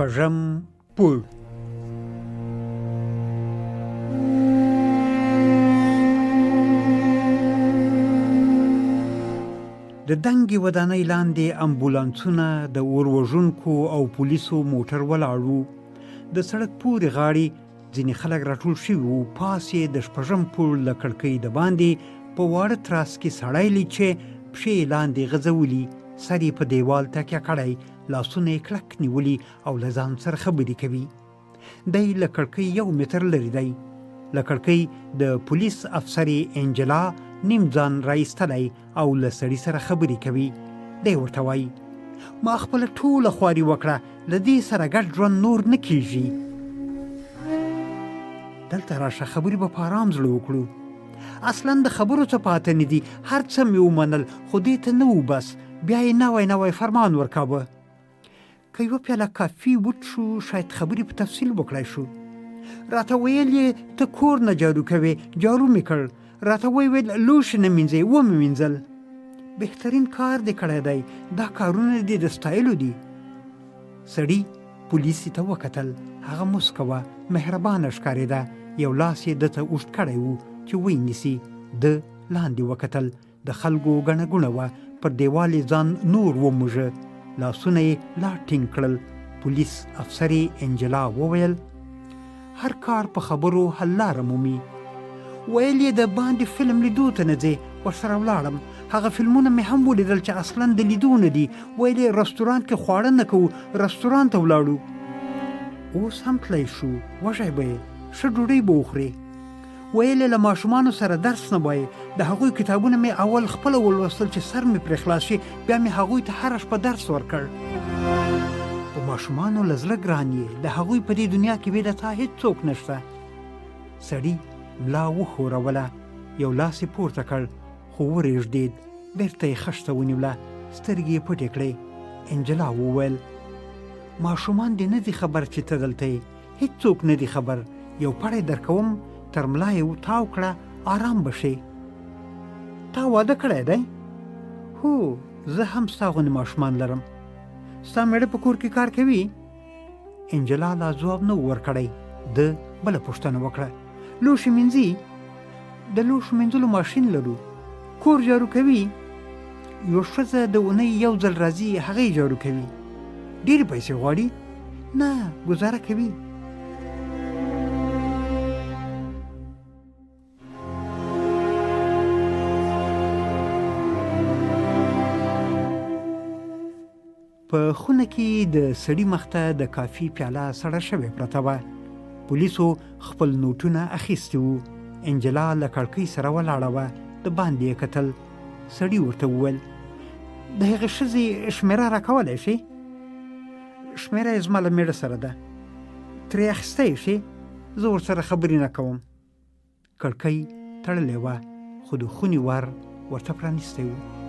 شپږم پوړ. د دنګې ودانۍ لاندې امبولانسونه د اور وژونکو او پولیسو موټر ولاړ وو. د سړک پورې غاړې ځینې خلک راټول شوي وو. پاس یې د شپږم پوړ له کړکۍ د باندې په واړه تراس کې سړی لید چې پښې یې لاندې غځولي، سر یې په دیوال تکیه کړی، لاسونه یې کلک نیولي او له ځان سره خبرې کوي. دی له کړکۍ 1 متر لرې دی. له کړکۍ د پولیس افسرې انجلا نیم ځان رایستلی او له سړي سره خبرې کوي. دی ورته وایي ما خپله ټوله خواري وکړه، له دې سره ګډ ژوند نور نه کیږي. دلته راشه، خبرې به په آرام زړه وکړو. اصلا د خبرو څه پاته نه دي، هر څه مې ومنل، خو دې ته نه و بس. بیا یې نوی فرمان ورکاوه. که یوه پیاله کافي وڅښو شاید خبرې په تفصیل وکړای شو. راته ویل یې ته کور نه جارو کوې، جارو مې کړ. راته ویل لوښي نه مینځې، ومې مینځل. بهترین کار دې کړی دی، دا کارونه دې د ستایلو دي. سړي پولیسي ته وکتل. هغه مسکه وه، مهربانه ښکارېده. یو لاس یې ده ته اوږد کړی و چې ونیسي. ده لاندې وکتل. د خلکو ګڼه ګوڼه وه. پر دیوال یې ځان نور وموږه. لاسونه یې لا ټینګ کړل. پولیس افسرې انجلا وویل هر کار په خبرو حل لاره مومي. ویل یې د باندې فلم لیدو ته نه ځې. ورسره ولاړم. هغه فلمونه مې هم ولیدل چې اصلا د لیدو نه دي. ویل یې رستورانت کې خواړه نه کوو، رستورانت ته ولاړو. اوس هم تلی شو، وږی به یې، ښه ډوډۍ به وخورې. ویل یې له ماشومانو سره درس نه وایې. د هغوی کتابونه مې اول خپله ولوستل چې سر مې پرې خلاص شي، بیا مې هغوی ته هره شپه درس ورکړ. په ماشومانو له زړه ګران یې، د هغوی په دې دنیا کې بې د تا هېڅوک نشته. سړي ملا وښوروله. یو لاس یې پورته کړ خو ورېږدېد. بېرته یې خښته ونیوله. سترګې یې پټې کړې. انجلا وویل ماشومان دې نه دي خبر چې ته دلته یې، هېڅوک نه دي خبر. یو پړی درکوم، تر ملا یې تاو کړه، آرام به شې. تا واده کړی دی؟ هو، زه هم ستا غوندې ماشومان لرم. ستا مېړه په کور کې کار کوي؟ انجلا لا ځواب نه و ورکړی. ده بله پوښتنه وکړه لوښي مینځي؟ د لوښو مینځلو ماشین لرو. کور جارو کوي؟ یو ښځه د اونۍ 1 ځل راځي، هغه یې جارو کوي. ډېرې پیسې غواړي؟ نه، ګزاره کوي. په خونه کې د سړي مخ ته د کافي پیاله سړه شوې پرته وه. پولیسو خپل نوټونه اخیستي وو. انجلا له کړکۍ سره ولاړه وه. د باندې یې کتل. سړي ورته وویل د هغې ښځې شمېره راکولی شې؟ شمېره یې زما له مېړه سره ده. ترې اخیستی شې؟ زه ورسره خبرې نه کوم. کړکۍ تړلې وه خو د خونې ور ورته پرانیستی و.